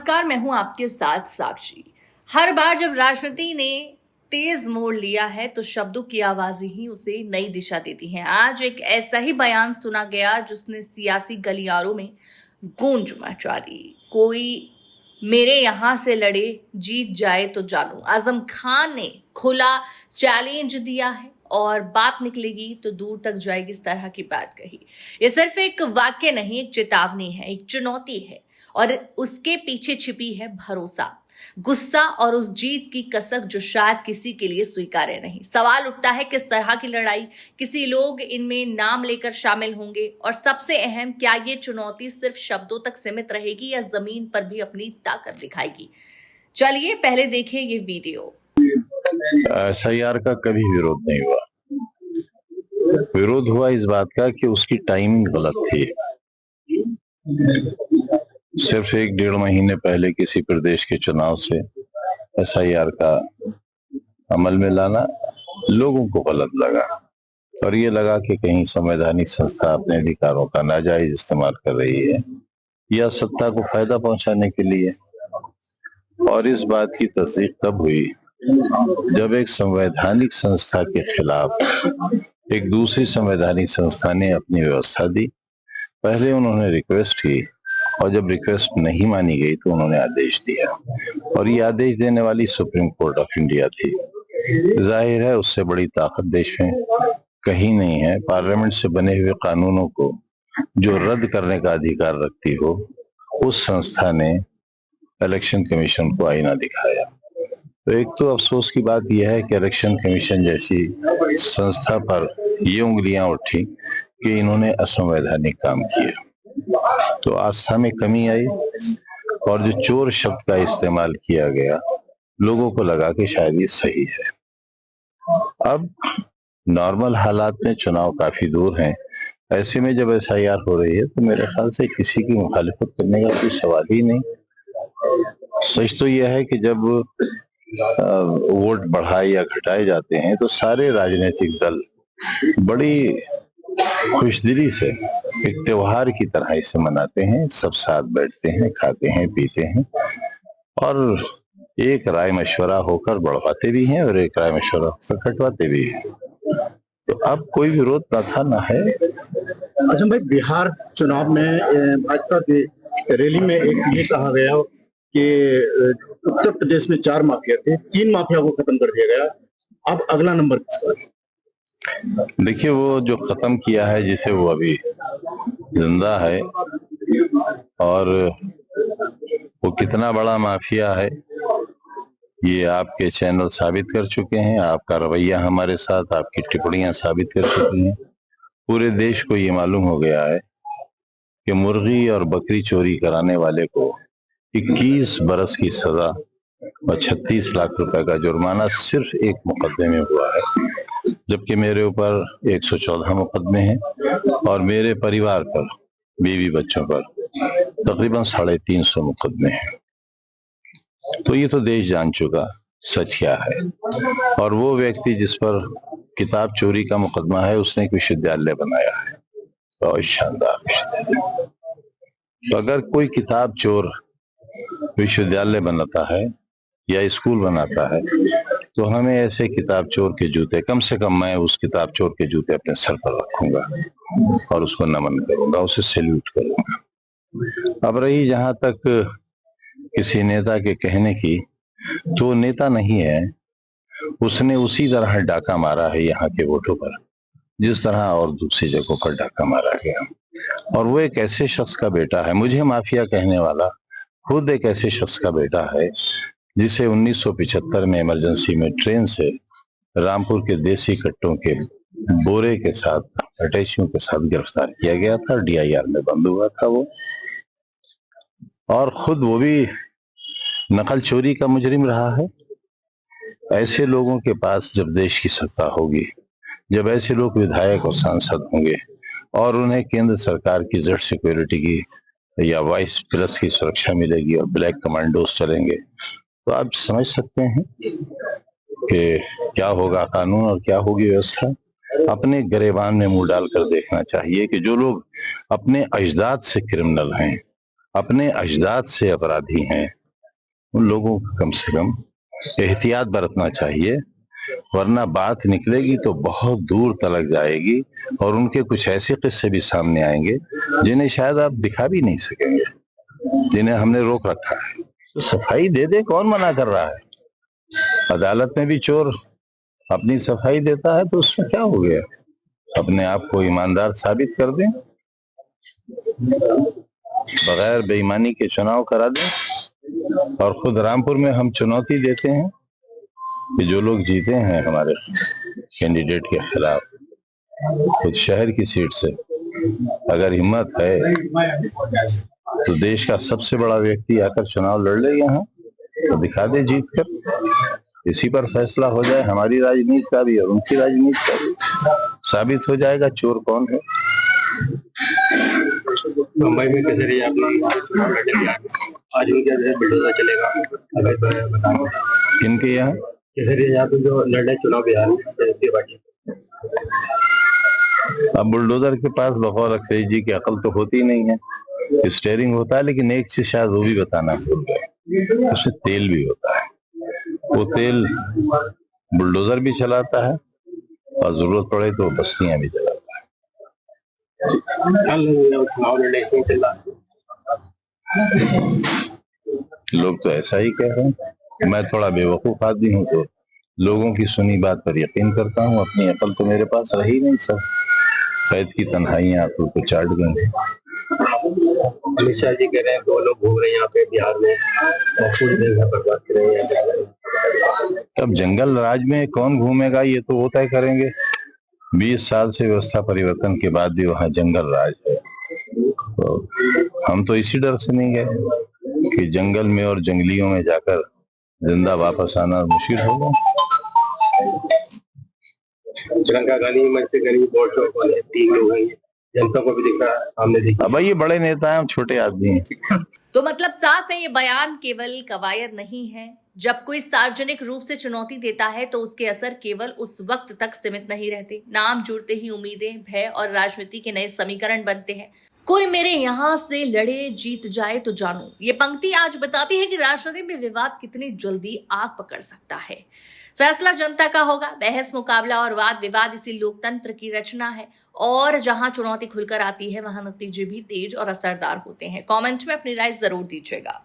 नमस्कार, मैं हूं आपके साथ साक्षी। हर बार जब राजनीति ने तेज मोड़ लिया है तो शब्दों की आवाजें ही उसे नई दिशा देती हैं। आज एक ऐसा ही बयान सुना गया जिसने सियासी गलियारों में गूंज मचा दी। कोई मेरे यहां से लड़े, जीत जाए तो जानू। आजम खान ने खुला चैलेंज दिया है और बात निकलेगी तो दूर तक जाएगी, इस तरह की बात कही। ये सिर्फ एक वाक्य नहीं, एक चेतावनी है, एक चुनौती है और उसके पीछे छिपी है भरोसा, गुस्सा और उस जीत की कसक जो शायद किसी के लिए स्वीकार्य नहीं। सवाल उठता है किस तरह की लड़ाई, किसी लोग इनमें नाम लेकर शामिल होंगे और सबसे अहम, क्या ये चुनौती सिर्फ शब्दों तक सीमित रहेगी या जमीन पर भी अपनी ताकत दिखाएगी। चलिए पहले देखिए ये वीडियो। SIR का कभी विरोध नहीं हुआ। विरोध हुआ इस बात का कि उसकी टाइमिंग गलत थी। सिर्फ 1-1.5 महीने पहले किसी प्रदेश के चुनाव से SIR का अमल में लाना लोगों को गलत लगा और ये लगा कि कहीं संवैधानिक संस्था अपने अधिकारों का नाजायज इस्तेमाल कर रही है या सत्ता को फायदा पहुंचाने के लिए। और इस बात की तस्दीक तब हुई जब एक संवैधानिक संस्था के खिलाफ एक दूसरी संवैधानिक संस्था ने अपनी व्यवस्था दी। पहले उन्होंने रिक्वेस्ट की और जब रिक्वेस्ट नहीं मानी गई तो उन्होंने आदेश दिया और ये आदेश देने वाली सुप्रीम कोर्ट ऑफ इंडिया थी। जाहिर है उससे बड़ी ताकत देश में कहीं नहीं है। पार्लियामेंट से बने हुए कानूनों को जो रद्द करने का अधिकार रखती हो, उस संस्था ने इलेक्शन कमीशन को आईना दिखाया। तो एक तो अफसोस की बात यह है कि इलेक्शन कमीशन जैसी संस्था पर ये उंगलियां उठी कि इन्होंने असंवैधानिक काम किया, तो आस्था में कमी आई और जो चोर शब्द का इस्तेमाल किया गया, लोगों को लगा कि शायद ये सही है। अब नॉर्मल हालात में चुनाव काफी दूर हैं, ऐसे में जब SIR हो रही है तो मेरे ख्याल से किसी की मुखालिफत करने का कोई सवाल ही नहीं। सच तो यह है कि जब वोट बढ़ाए या घटाए जाते हैं तो सारे राजनीतिक दल बड़ी खुशदिली से एक त्योहार की तरह इसे मनाते हैं। सब साथ बैठते हैं, खाते हैं, पीते हैं और एक राय मशवरा होकर बढ़वाते भी हैं और एक राय मशवरा होकर घटवाते भी हैं। तो अब कोई विरोध न था न है। अच्छा भाई, बिहार चुनाव में भाजपा की रैली में एक ये कहा गया कि उत्तर प्रदेश में 4 माफिया थे, 3 माफिया को खत्म कर दिया गया, अब अगला नंबर किसका है? देखिए, वो जो खत्म किया है, जिसे वो अभी जिंदा है और वो कितना बड़ा माफिया है ये आपके चैनल साबित कर चुके हैं। आपका रवैया हमारे साथ, आपकी टिप्पणियां साबित कर चुकी हैं। पूरे देश को ये मालूम हो गया है कि मुर्गी और बकरी चोरी कराने वाले को 21 बरस की सजा और 36 लाख रुपए का जुर्माना सिर्फ एक मुकदमे में हुआ है, जबकि मेरे ऊपर 114 मुकदमे हैं और मेरे परिवार पर, बीवी बच्चों पर तकरीबन 350 मुकदमे हैं। तो ये तो देश जान चुका सच क्या है। और वो व्यक्ति जिस पर किताब चोरी का मुकदमा है, उसने एक विश्वविद्यालय बनाया है, बहुत शानदार विश्वविद्यालय। तो अगर कोई किताब चोर विश्वविद्यालय बनाता है या स्कूल बनाता है तो हमें ऐसे किताब चोर के जूते, कम से कम मैं उस किताब चोर के जूते अपने सर पर रखूंगा और उसको नमन करूंगा, उसे सैल्यूट करूंगा। अब रही जहां तक किसी नेता के कहने की, तो नेता नहीं है, उसने उसी तरह डाका मारा है यहाँ के वोटों पर जिस तरह और दूसरी जगहों पर डाका मारा गया। और वो एक ऐसे शख्स का बेटा है, मुझे माफिया कहने वाला खुद एक ऐसे शख्स का बेटा है जिसे 1975 में इमरजेंसी में ट्रेन से रामपुर के देसी कट्टों के बोरे के साथ, अटैचियों के साथ गिरफ्तार किया गया था। DIR में बंद हुआ था वो, और खुद वो भी नकल चोरी का मुजरिम रहा है। ऐसे लोगों के पास जब देश की सत्ता होगी, जब ऐसे लोग विधायक और सांसद होंगे और उन्हें केंद्र सरकार की जेड सिक्योरिटी की या वाइस प्लस की सुरक्षा मिलेगी और ब्लैक कमांडोज चलेंगे, तो आप समझ सकते हैं कि क्या होगा कानून और क्या होगी व्यवस्था। अपने गरेबान में मुंह डालकर देखना चाहिए कि जो लोग अपने अजदाद से क्रिमिनल हैं अपने अजदाद से अपराधी हैं, उन लोगों को कम से कम एहतियात बरतना चाहिए, वरना बात निकलेगी तो बहुत दूर तलक जाएगी और उनके कुछ ऐसे किस्से भी सामने आएंगे जिन्हें शायद आप दिखा भी नहीं सकेंगे, जिन्हें हमने रोक रखा है। तो सफाई दे दे, कौन मना कर रहा है? अदालत में भी चोर अपनी सफाई देता है तो उसमें क्या हो गया? अपने आप को ईमानदार साबित कर दें, बगैर बेईमानी के चुनाव करा दें। और खुद रामपुर में हम चुनौती देते हैं कि जो लोग जीते हैं हमारे कैंडिडेट के खिलाफ, खुद शहर की सीट से, अगर हिम्मत है तो देश का सबसे बड़ा व्यक्ति आकर चुनाव लड़ ले यहाँ, तो दिखा दे जीत कर। इसी पर फैसला हो जाए हमारी राजनीति का भी और उनकी राजनीति का भी। साबित हो जाएगा चोर कौन है। मुंबई में किस जरिए आज उनके बिल्डोजर चलेगा, अगर बताएं किनके यहाँ किस जरिए यहाँ पे जो लड़े चुनाव बिहार में इसके बाकी। अब बुलडोजर के पास बकौल अक्षय जी की अकल तो होती नहीं है, स्टेयरिंग होता है, लेकिन एक चीज शायद वो भी बताना भूल गए, उसमें तेल भी होता है। वो तेल बुलडोजर भी चलाता है और जरूरत पड़े तो बस्तियां भी चलाता है। चुनाव लड़ने से चल रहा लोग तो ऐसा ही कह रहे हैं। मैं थोड़ा बेवकूफ आदमी हूँ तो लोगों की सुनी बात पर यकीन करता हूँ, अपनी अकल तो मेरे पास रही नहीं। सब कैद की तन्हाइयां आंखों को चाट गई। अमित शाह जी कह रहे हैं दो लोग घूम रहे हैं यहाँ पे बिहार में और पूरी जगह बर्बाद कर रहे हैं। अब जंगल राज में कौन घूमेगा ये तो वो तय करेंगे। 20 साल से व्यवस्था परिवर्तन के बाद भी वहाँ जंगल राज है, तो हम तो इसी डर से नहीं गए कि जंगल में और जंगलियों में जाकर जिंदा वापस आना मुश्किल होगा। प्रियंका गांधी मंच से करीब बोर्ड शॉप वाले 3 लोग हैं, जनता को भी दिखा सामने दिखा। अब ये बड़े नेता हैं, हम छोटे आदमी हैं। तो मतलब साफ है, ये बयान केवल कवायद नहीं है। जब कोई सार्वजनिक रूप से चुनौती देता है तो उसके असर केवल उस वक्त तक सीमित नहीं रहते। नाम जुड़ते ही उम्मीदें, भय और राजनीति के नए समीकरण बनते हैं। कोई मेरे यहाँ से लड़े जीत जाए तो जानू, ये पंक्ति आज बताती है कि राजनीति में विवाद कितनी जल्दी आग पकड़ सकता है। फैसला जनता का होगा। बहस, मुकाबला और वाद विवाद इसी लोकतंत्र की रचना है, और जहां चुनौती खुलकर आती है वहां नतीजे भी तेज और असरदार होते हैं। कमेंट में अपनी राय जरूर दीजिएगा।